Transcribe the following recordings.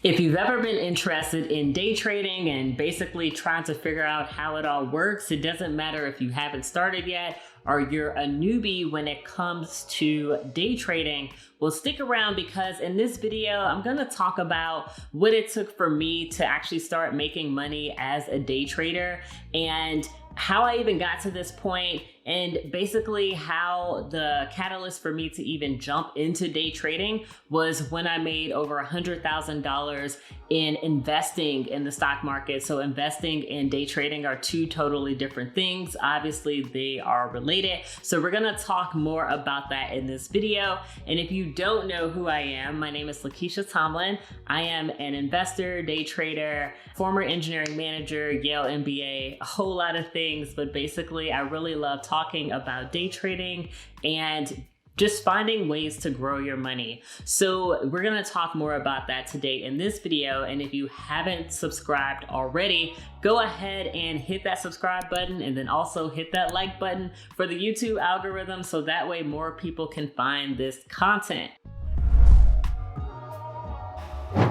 If you've ever been interested in day trading and basically trying to figure out how it all works, it doesn't matter if you haven't started yet or you're a newbie when it comes to day trading. Well, stick around because in this video, I'm going to talk about what it took for me to actually start making money as a day trader and how I even got to this point, and basically how the catalyst for me to even jump into day trading was when I made over $100,000 in investing in the stock market. So investing and day trading are two totally different things. Obviously, they are related. So we're gonna talk more about that in this video. And if you don't know who I am, my name is Lakeisha Tomlin. I am an investor, day trader, former engineering manager, Yale MBA, a whole lot of things, but basically I really love talking about day trading and just finding ways to grow your money. So we're gonna talk more about that today in this video. And if you haven't subscribed already, go ahead and hit that subscribe button and then also hit that like button for the YouTube algorithm so that way more people can find this content.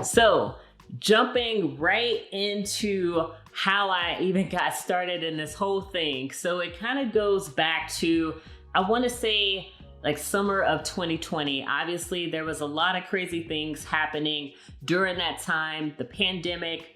So jumping right into how I even got started in this whole thing. So it kind of goes back to, I want to say like summer of 2020. Obviously there was a lot of crazy things happening during that time, the pandemic,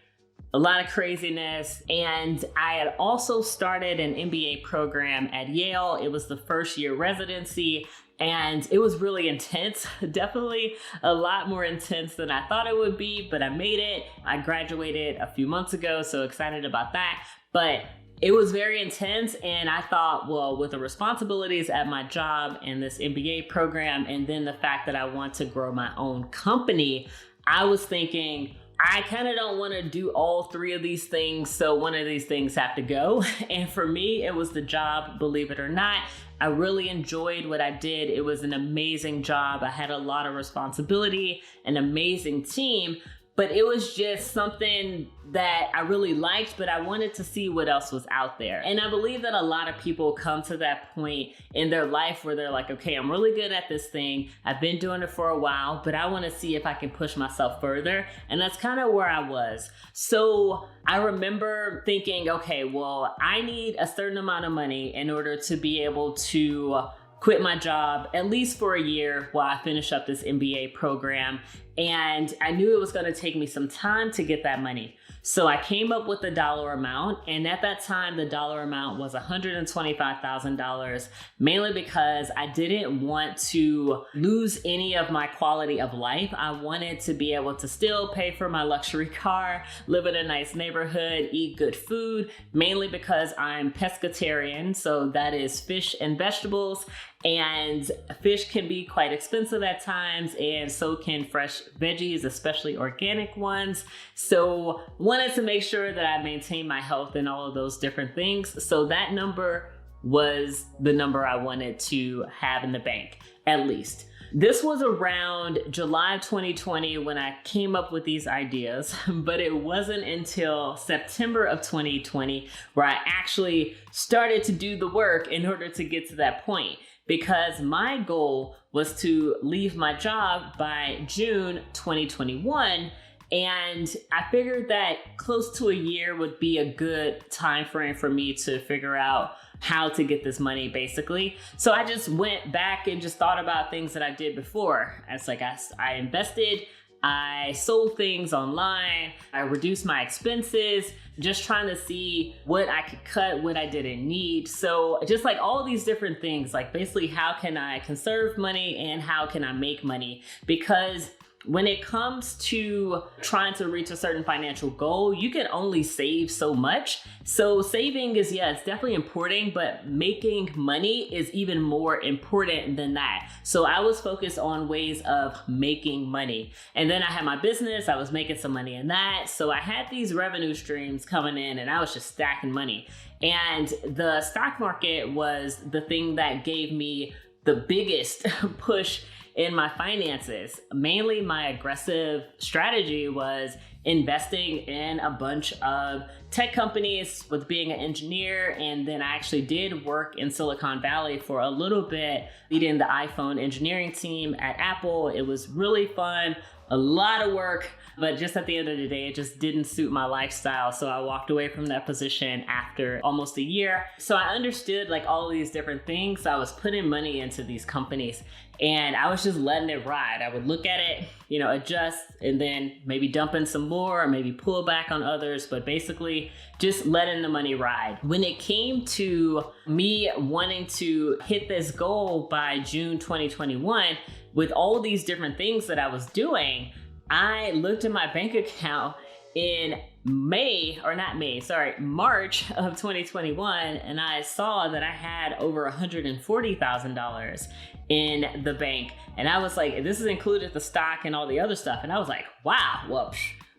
a lot of craziness. And I had also started an MBA program at Yale. It was the first year residency. And it was really intense, definitely a lot more intense than I thought it would be, but I made it. I graduated a few months ago, so excited about that. But it was very intense, and I thought, well, with the responsibilities at my job and this MBA program, and then the fact that I want to grow my own company, I was thinking, I kind of don't want to do all three of these things, so one of these things have to go. And for me, it was the job, believe it or not. I really enjoyed what I did. It was an amazing job. I had a lot of responsibility, an amazing team, but it was just something that I really liked, but I wanted to see what else was out there. And I believe that a lot of people come to that point in their life where they're like, okay, I'm really good at this thing. I've been doing it for a while, but I want to see if I can push myself further. And that's kind of where I was. So I remember thinking, okay, well, I need a certain amount of money in order to be able to quit my job at least for a year while I finish up this MBA program. And I knew it was going to take me some time to get that money. So I came up with the dollar amount, and at that time, the dollar amount was $125,000, mainly because I didn't want to lose any of my quality of life. I wanted to be able to still pay for my luxury car, live in a nice neighborhood, eat good food, mainly because I'm pescatarian, so that is fish and vegetables. And fish can be quite expensive at times, and so can fresh veggies, especially organic ones. So wanted to make sure that I maintain my health and all of those different things. So that number was the number I wanted to have in the bank, at least. This was around July of 2020 when I came up with these ideas, but it wasn't until September of 2020 where I actually started to do the work in order to get to that point. Because my goal was to leave my job by June 2021. And I figured that close to a year would be a good time frame for me to figure out how to get this money, basically. So I just went back and just thought about things that I did before. It's like I invested, I sold things online, I reduced my expenses, just trying to see what I could cut, what I didn't need. So just like all these different things, like basically how can I conserve money and how can I make money? Because when it comes to trying to reach a certain financial goal, you can only save so much. So saving is, yeah, it's definitely important, but making money is even more important than that. So I was focused on ways of making money. And then I had my business, I was making some money in that. So I had these revenue streams coming in and I was just stacking money. And the stock market was the thing that gave me the biggest push in my finances. Mainly my aggressive strategy was investing in a bunch of tech companies with being an engineer. And then I actually did work in Silicon Valley for a little bit, leading the iPhone engineering team at Apple. It was really fun. a lot of work, but just at the end of the day, it just didn't suit my lifestyle. So I walked away from that position after almost a year. So I understood like all of these different things. I was putting money into these companies and I was just letting it ride. I would look at it, adjust, and then maybe dump in some more, or maybe pull back on others, but basically just letting the money ride. When it came to me wanting to hit this goal by June 2021, with all these different things that I was doing, I looked at my bank account in March of 2021, and I saw that I had over $140,000 in the bank. And I was like, this is included the stock and all the other stuff. And I was like, wow, well,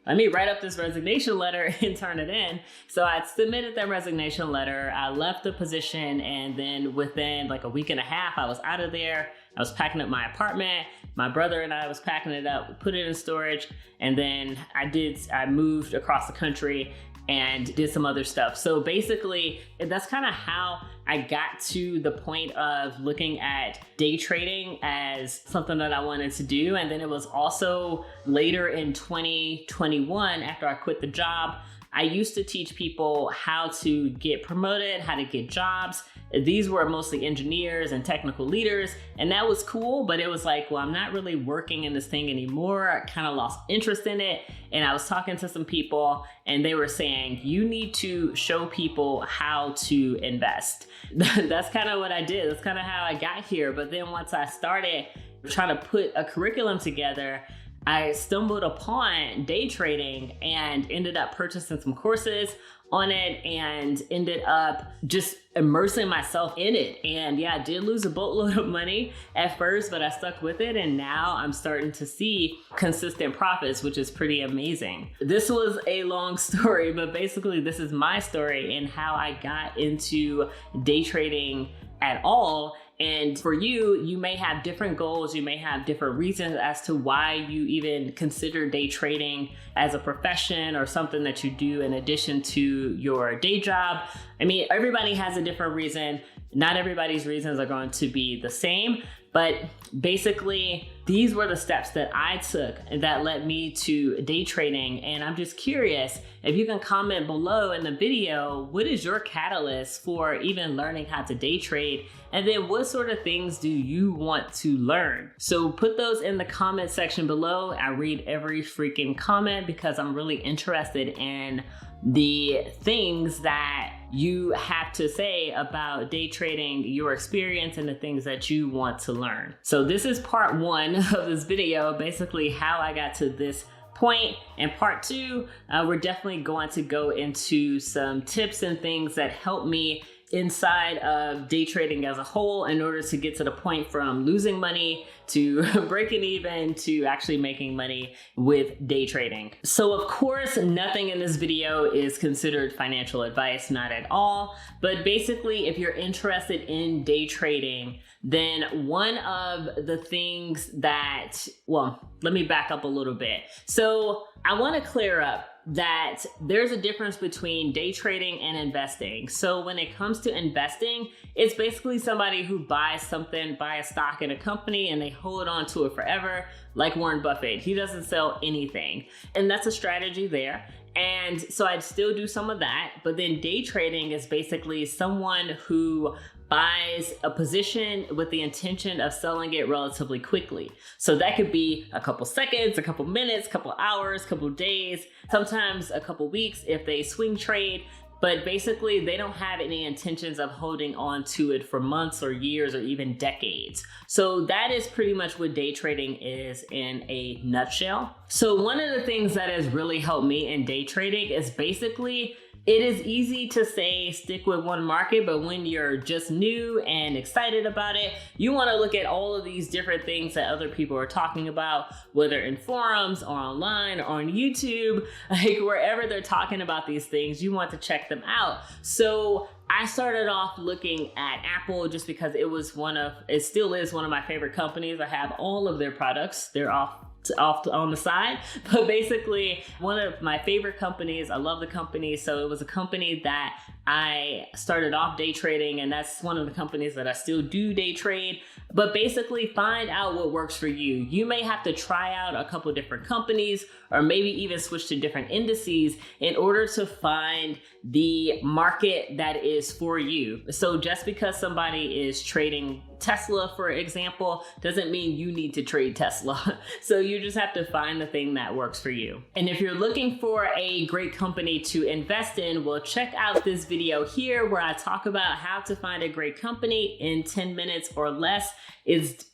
let me write up this resignation letter and turn it in. So I submitted that resignation letter. I left the position, and then within like a week and a half, I was out of there. I was packing up my apartment. My brother and I was packing it up, put it in storage, and then I moved across the country and did some other stuff. So basically, that's kind of how I got to the point of looking at day trading as something that I wanted to do. And then it was also later in 2021, after I quit the job, I used to teach people how to get promoted, how to get jobs. These were mostly engineers and technical leaders, and that was cool, but it was like, well, I'm not really working in this thing anymore. I kind of lost interest in it. And I was talking to some people, and they were saying, you need to show people how to invest. That's kind of what I did. That's kind of how I got here. But then once I started trying to put a curriculum together, I stumbled upon day trading and ended up purchasing some courses on it and ended up just immersing myself in it. And yeah, I did lose a boatload of money at first, but I stuck with it. And now I'm starting to see consistent profits, which is pretty amazing. This was a long story, but basically this is my story and how I got into day trading at all. And for you, you may have different goals. You may have different reasons as to why you even consider day trading as a profession or something that you do in addition to your day job. I mean, everybody has a different reason. Not everybody's reasons are going to be the same, but basically these were the steps that I took that led me to day trading. And I'm just curious if you can comment below in the video, what is your catalyst for even learning how to day trade? And then what sort of things do you want to learn? So put those in the comment section below. I read every freaking comment because I'm really interested in the things that you have to say about day trading, your experience, and the things that you want to learn. So this is part one of this video, basically how I got to this point. And part two, we're definitely going to go into some tips and things that help me inside of day trading as a whole in order to get to the point from losing money to breaking even to actually making money with day trading. So of course, nothing in this video is considered financial advice, not at all. But basically, if you're interested in day trading, then one of the things that, well, let me back up a little bit. So I want to clear up that there's a difference between day trading and investing. So when it comes to investing, it's basically somebody who buys a stock in a company and they hold on to it forever, like Warren Buffett. He doesn't sell anything. And that's a strategy there. And so I'd still do some of that. But then day trading is basically someone who buys a position with the intention of selling it relatively quickly. So that could be a couple seconds, a couple minutes, a couple hours, a couple days, sometimes a couple weeks if they swing trade. But basically, they don't have any intentions of holding on to it for months or years or even decades. So that is pretty much what day trading is in a nutshell. So one of the things that has really helped me in day trading is basically, it is easy to say stick with one market, but when you're just new and excited about it, you want to look at all of these different things that other people are talking about, whether in forums or online or on YouTube, like wherever they're talking about these things, you want to check them out. So I started off looking at Apple just because it still is one of my favorite companies. I have all of their products. They're off on the side, but basically one of my favorite companies. I love the company. So it was a company that I started off day trading, and that's one of the companies that I still do day trade. But basically, find out what works for you. You may have to try out a couple different companies, or maybe even switch to different indices in order to find the market that is for you. So just because somebody is trading Tesla, for example, doesn't mean you need to trade Tesla. So you just have to find the thing that works for you. And if you're looking for a great company to invest in, well, check out this video here where I talk about how to find a great company in 10 minutes or less. It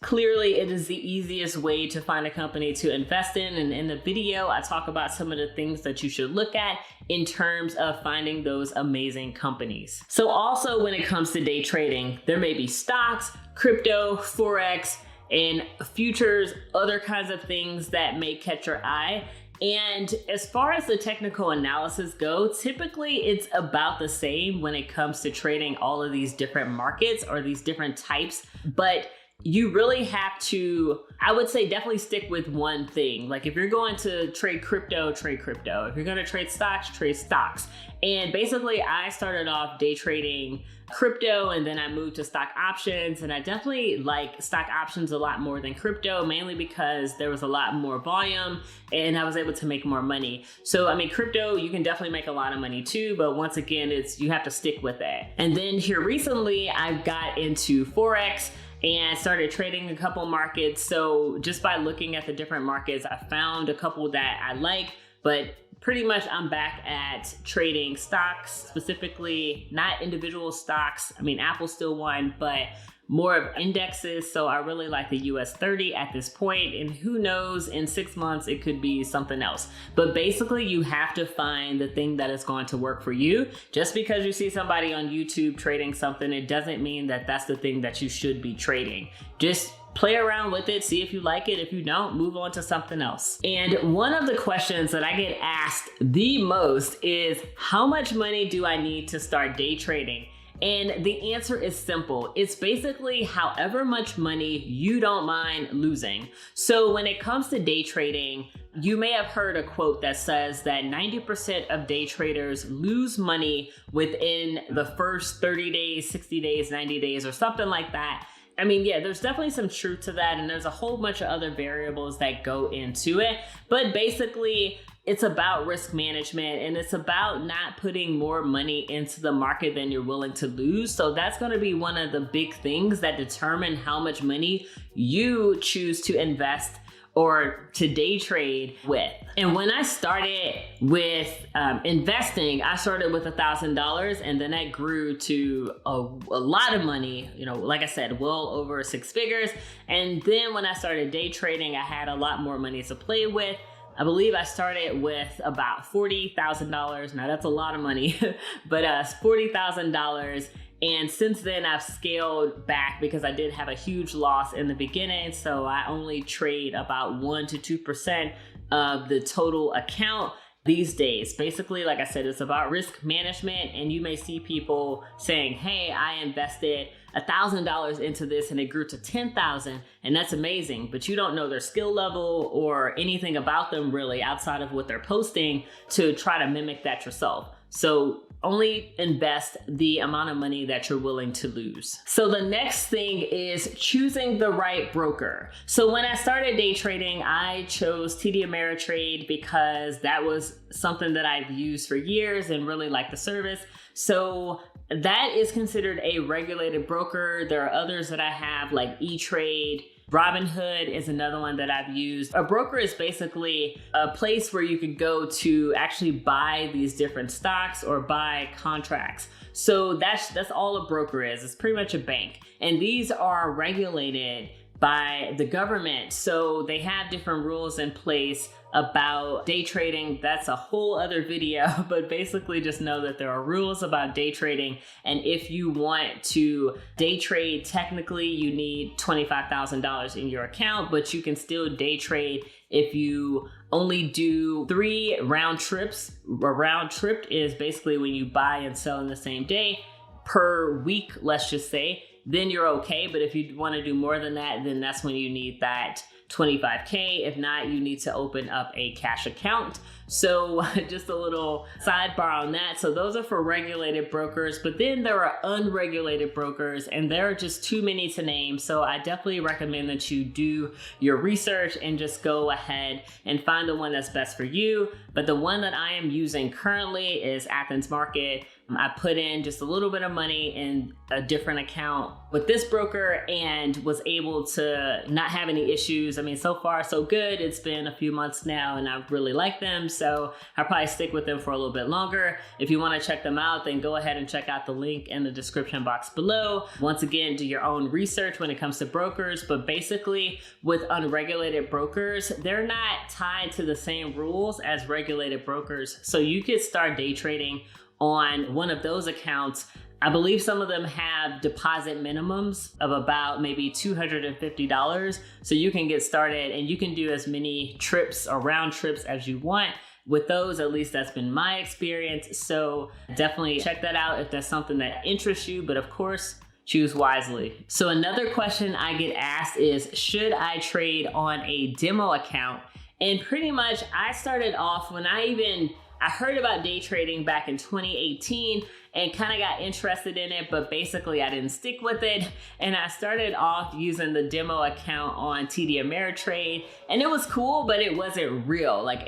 is the easiest way to find a company to invest in. And in the video, I talk about some of the things that you should look at in terms of finding those amazing companies. So also when it comes to day trading, there may be stocks, crypto, Forex, and futures, other kinds of things that may catch your eye. And as far as the technical analysis go, typically it's about the same when it comes to trading all of these different markets or these different types. But you really have to, I would say, definitely stick with one thing. Like if you're going to trade crypto, trade crypto. If you're going to trade stocks, trade stocks. And basically I started off day trading crypto, and then I moved to stock options, and I definitely like stock options a lot more than crypto, mainly because there was a lot more volume and I was able to make more money. So I mean, crypto, you can definitely make a lot of money too, but once again, you have to stick with it. And then here recently I got into Forex and started trading a couple markets. So just by looking at the different markets, I found a couple that I like, but pretty much I'm back at trading stocks, specifically not individual stocks. I mean, Apple's still one, but more of indexes. So I really like the US 30 at this point, and who knows, in 6 months, it could be something else. But basically you have to find the thing that is going to work for you. Just because you see somebody on YouTube trading something, it doesn't mean that that's the thing that you should be trading. Just play around with it, see if you like it. If you don't, move on to something else. And one of the questions that I get asked the most is, how much money do I need to start day trading? And the answer is simple. It's basically however much money you don't mind losing. So when it comes to day trading, you may have heard a quote that says that 90% of day traders lose money within the first 30 days, 60 days, 90 days, or something like that. I mean, yeah, there's definitely some truth to that, and there's a whole bunch of other variables that go into it. But basically, it's about risk management, and it's about not putting more money into the market than you're willing to lose. So that's going to be one of the big things that determine how much money you choose to invest or to day trade with. And when I started with investing, I started with $1,000, and then that grew to a lot of money, like I said, well over 6 figures. And then when I started day trading, I had a lot more money to play with. I believe I started with about $40,000. Now that's a lot of money, but $40,000. And since then I've scaled back because I did have a huge loss in the beginning. So I only trade about 1 to 2% of the total account these days. Basically, like I said, it's about risk management, and you may see people saying, hey, I invested $1,000 into this and it grew to 10,000, and that's amazing, but you don't know their skill level or anything about them really outside of what they're posting to try to mimic that yourself. So only invest the amount of money that you're willing to lose. So the next thing is choosing the right broker. So when I started day trading, I chose TD Ameritrade because that was something that I've used for years and really liked the service. So that is considered a regulated broker. There are others that I have, like E-Trade. Robinhood is another one that I've used. A broker is basically a place where you could go to actually buy these different stocks or buy contracts. So that's all a broker is. It's pretty much a bank. And these are regulated by the government. So they have different rules in place about day trading. That's a whole other video, but basically just know that there are rules about day trading. And if you want to day trade, technically you need $25,000 in your account, but you can still day trade if you only do 3 round trips. A round trip is basically when you buy and sell in the same day per week, let's just say, then you're okay. But if you want to do more than that, then that's when you need that $25K. If not, you need to open up a cash account. So just a little sidebar on that. So those are for regulated brokers, but then there are unregulated brokers, and there are just too many to name. So I definitely recommend that you do your research and just go ahead and find the one that's best for you. But the one that I am using currently is Athens Market. I put in just a little bit of money in a different account with this broker and was able to not have any issues. I mean, so far so good. It's been a few months now and I really like them. So I'll probably stick with them for a little bit longer. If you want to check them out, then go ahead and check out the link in the description box below. Once again, do your own research when it comes to brokers. But basically with unregulated brokers, they're not tied to the same rules as regulated brokers. So you could start day trading on one of those accounts. I believe some of them have deposit minimums of about maybe $250. So you can get started and you can do as many trips or round trips as you want. With those, at least that's been my experience. So definitely check that out if that's something that interests you. But of course, choose wisely. So another question I get asked is, should I trade on a demo account? And pretty much I started off when I heard about day trading back in 2018 and kind of got interested in it, but basically I didn't stick with it. And I started off using the demo account on TD Ameritrade, and it was cool, but it wasn't real. Like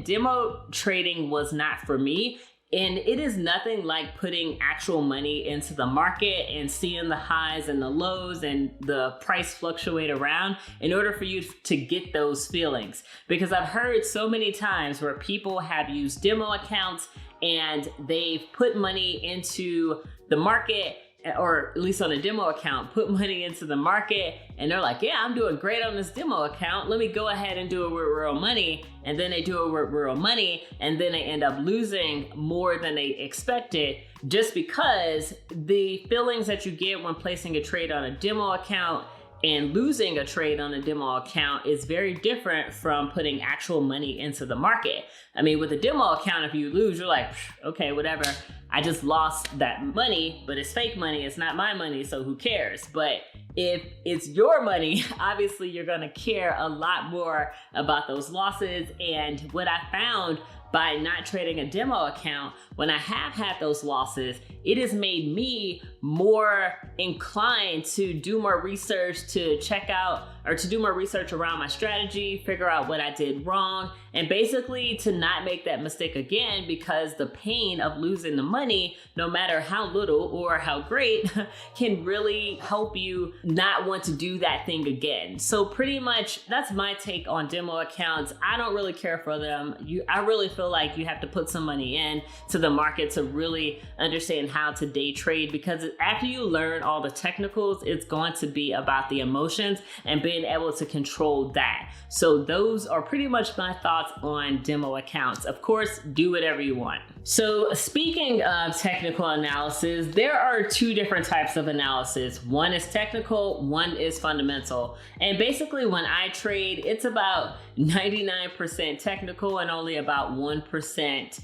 demo trading was not for me. And it is nothing like putting actual money into the market and seeing the highs and the lows and the price fluctuate around in order for you to get those feelings. Because I've heard so many times where people have used demo accounts and they've put money into the market, or at least on a demo account, put money into the market, and they're like, yeah, I'm doing great on this demo account. Let me go ahead and do it with real money. And then they do it with real money, and then they end up losing more than they expected, just because the feelings that you get when placing a trade on a demo account and losing a trade on a demo account is very different from putting actual money into the market. I mean, with a demo account, if you lose, you're like, okay, whatever. I just lost that money, but it's fake money. It's not my money, so who cares? But if it's your money, obviously you're gonna care a lot more about those losses. And what I found by not trading a demo account, when I have had those losses, it has made me more inclined to do more research, to check out or to do more research around my strategy, figure out what I did wrong, and basically to not make that mistake again, because the pain of losing the money, no matter how little or how great, can really help you not want to do that thing again. So pretty much that's my take on demo accounts. I don't really care for them. I really feel like you have to put some money in to the market to really understand how to day trade, because after you learn all the technicals, it's going to be about the emotions and being able to control that. So those are pretty much my thoughts on demo accounts. Of course, do whatever you want. So speaking of technical analysis, there are two different types of analysis. One is technical, one is fundamental. And basically when I trade, it's about 99% technical and only about 1%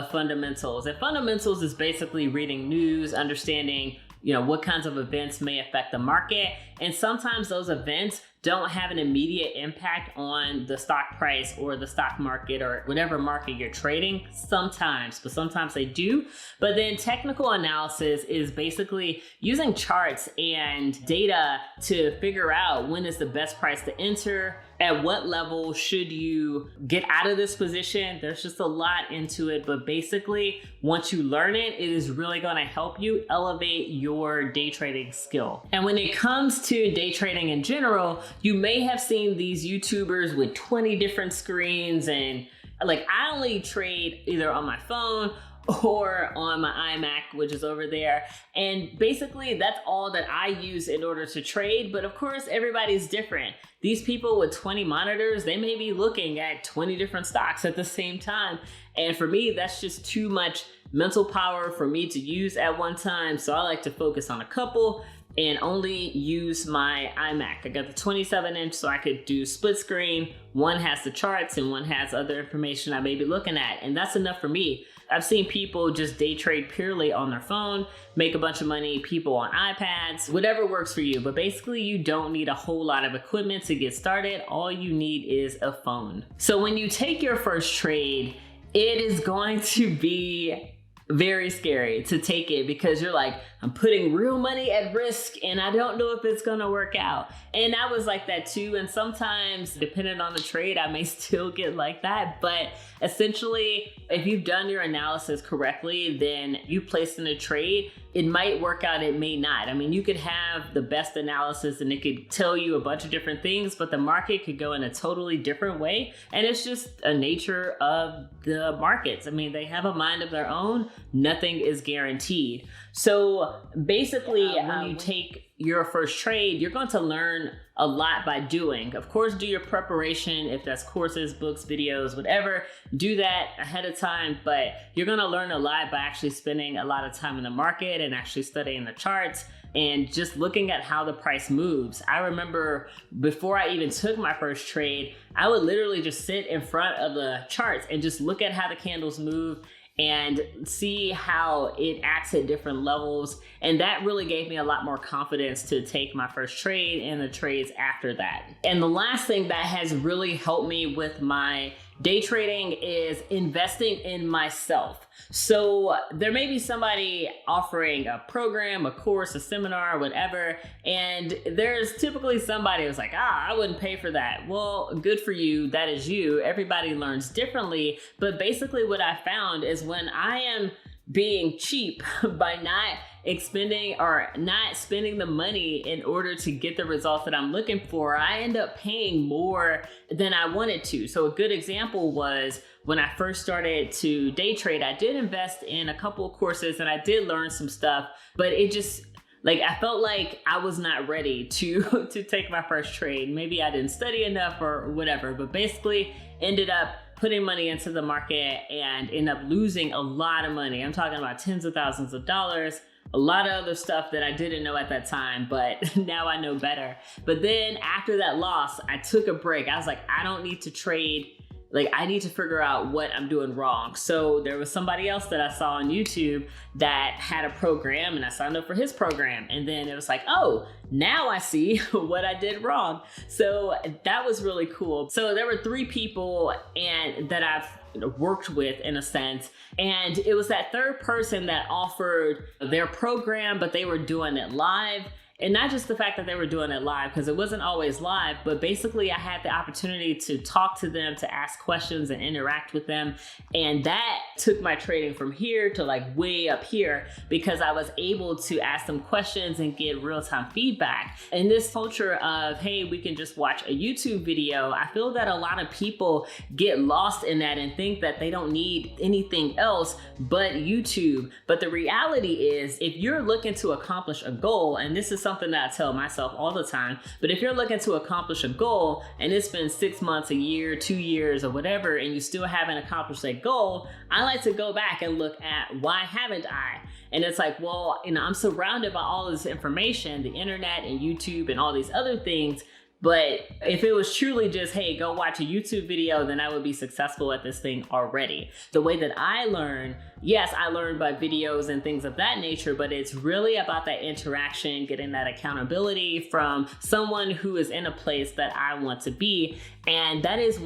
fundamentals. And fundamentals is basically reading news, understanding what kinds of events may affect the market. And sometimes those events don't have an immediate impact on the stock price or the stock market or whatever market you're trading. Sometimes, but sometimes they do. But then technical analysis is basically using charts and data to figure out when is the best price to enter, at what level should you get out of this position. There's just a lot into it, but basically once you learn it, it is really going to help you elevate your day trading skill. And when it comes to day trading in general, you may have seen these YouTubers with 20 different screens, and like I only trade either on my phone or on my iMac, which is over there. And basically that's all that I use in order to trade. But of course, everybody's different. These people with 20 monitors, they may be looking at 20 different stocks at the same time. And for me, that's just too much mental power for me to use at one time. So I like to focus on a couple. and only use my iMac. I got the 27-inch so I could do split screen. One has the charts and one has other information I may be looking at, and that's enough for me. I've seen people just day trade purely on their phone, make a bunch of money, people on iPads, whatever works for you. But basically you don't need a whole lot of equipment to get started. All you need is a phone. So when you take your first trade, it is going to be very scary to take it because you're like, I'm putting real money at risk and I don't know if it's gonna work out. And I was like that too. And sometimes, depending on the trade, I may still get like that. But essentially, if you've done your analysis correctly, then you placed in a trade, it might work out, it may not. I mean, you could have the best analysis and it could tell you a bunch of different things, but the market could go in a totally different way. And it's just a nature of the markets. I mean, they have a mind of their own. Nothing is guaranteed. So basically, when you take your first trade, you're going to learn a lot by doing. Of course, do your preparation. If that's courses, books, videos, whatever, do that ahead of time. But you're going to learn a lot by actually spending a lot of time in the market and actually studying the charts and just looking at how the price moves. I remember before I even took my first trade, I would literally just sit in front of the charts and just look at how the candles move and see how it acts at different levels. And that really gave me a lot more confidence to take my first trade and the trades after that. And the last thing that has really helped me with my day trading is investing in myself. So there may be somebody offering a program, a course, a seminar, whatever, and there's typically somebody who's like, I wouldn't pay for that. Well, good for you. That is you. Everybody learns differently. But basically what I found is when I am being cheap by not expending or not spending the money in order to get the results that I'm looking for, I end up paying more than I wanted to. So a good example was when I first started to day trade, I did invest in a couple of courses and I did learn some stuff, but it just, like, I felt like I was not ready to take my first trade. Maybe I didn't study enough or whatever, but basically ended up putting money into the market and end up losing a lot of money. I'm talking about tens of thousands of dollars, a lot of other stuff that I didn't know at that time, but now I know better. But then after that loss, I took a break. I was like, I don't need to trade. Like, I need to figure out what I'm doing wrong. So there was somebody else that I saw on YouTube that had a program and I signed up for his program. And then it was like, oh, now I see what I did wrong. So that was really cool. So there were 3 people and that I've worked with in a sense. And it was that third person that offered their program, but they were doing it live. And not just the fact that they were doing it live, because it wasn't always live, but basically I had the opportunity to talk to them, to ask questions and interact with them. And that took my trading from here to like way up here because I was able to ask them questions and get real-time feedback. And this culture of, hey, we can just watch a YouTube video, I feel that a lot of people get lost in that and think that they don't need anything else but YouTube. But the reality is, if you're looking to accomplish a goal, and this is something that I tell myself all the time, but if you're looking to accomplish a goal and it's been 6 months, a year, 2 years or whatever, and you still haven't accomplished that goal, I like to go back and look at why haven't I? And it's like, well, I'm surrounded by all this information, the internet and YouTube and all these other things. But if it was truly just, hey, go watch a YouTube video, then I would be successful at this thing already. The way that I learn, yes, I learn by videos and things of that nature, but it's really about that interaction, getting that accountability from someone who is in a place that I want to be. And that is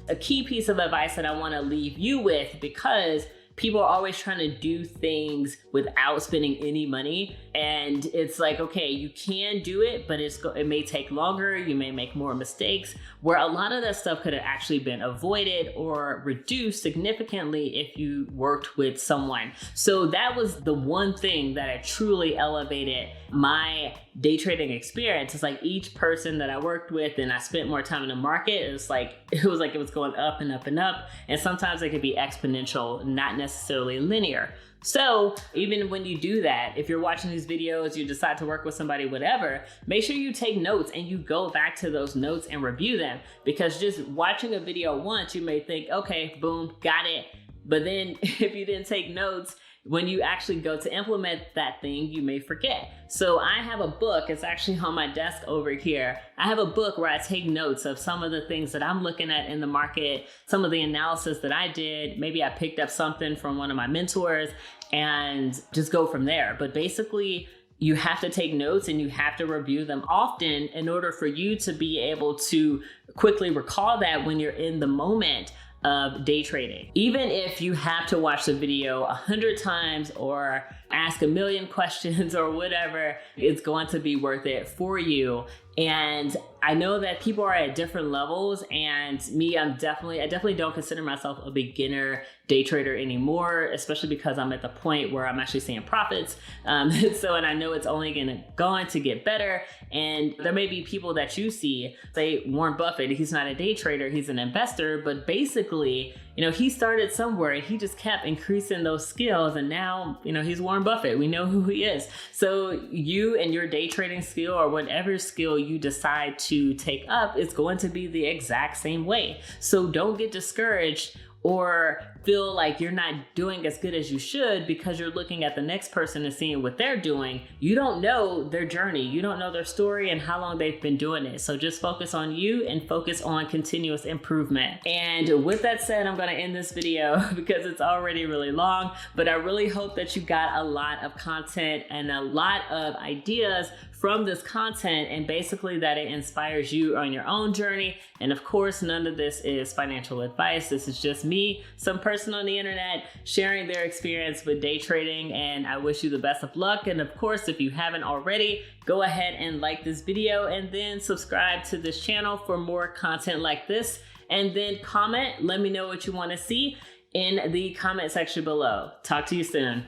a key piece of advice that I want to leave you with, because people are always trying to do things without spending any money. And it's like, okay, you can do it, but it may take longer. You may make more mistakes, where a lot of that stuff could have actually been avoided or reduced significantly if you worked with someone. So that was the one thing that I truly elevated my day trading experience. It's like each person that I worked with and I spent more time in the market, it was like it was going up and up and up. And sometimes it could be exponential, not necessarily linear. So even when you do that, if you're watching these videos, you decide to work with somebody, whatever, make sure you take notes and you go back to those notes and review them. Because just watching a video once, you may think, okay, boom, got it. But then if you didn't take notes, when you actually go to implement that thing, you may forget. So I have a book, it's actually on my desk over here. I have a book where I take notes of some of the things that I'm looking at in the market, some of the analysis that I did. Maybe I picked up something from one of my mentors and just go from there. But basically, you have to take notes and you have to review them often in order for you to be able to quickly recall that when you're in the moment of day trading. Even if you have to watch the video 100 times or ask a million questions or whatever, it's going to be worth it for you. And I know that people are at different levels, and me, I definitely don't consider myself a beginner day trader anymore, especially because I'm at the point where I'm actually seeing profits. And I know it's only going to get better. And there may be people that you see, say Warren Buffett, he's not a day trader, he's an investor, but basically, he started somewhere and he just kept increasing those skills. And now, he's Warren Buffett. We know who he is. So you and your day trading skill, or whatever skill you decide to take up, is going to be the exact same way. So don't get discouraged or feel like you're not doing as good as you should because you're looking at the next person and seeing what they're doing. You don't know their journey. You don't know their story and how long they've been doing it. So just focus on you and focus on continuous improvement. And with that said, I'm going to end this video because it's already really long, but I really hope that you got a lot of content and a lot of ideas from this content, and basically that it inspires you on your own journey. And of course, none of this is financial advice. This is just me, some person on the internet, sharing their experience with day trading. And I wish you the best of luck. And of course, if you haven't already, go ahead and like this video and then subscribe to this channel for more content like this. And then comment, let me know what you want to see in the comment section below. Talk to you soon.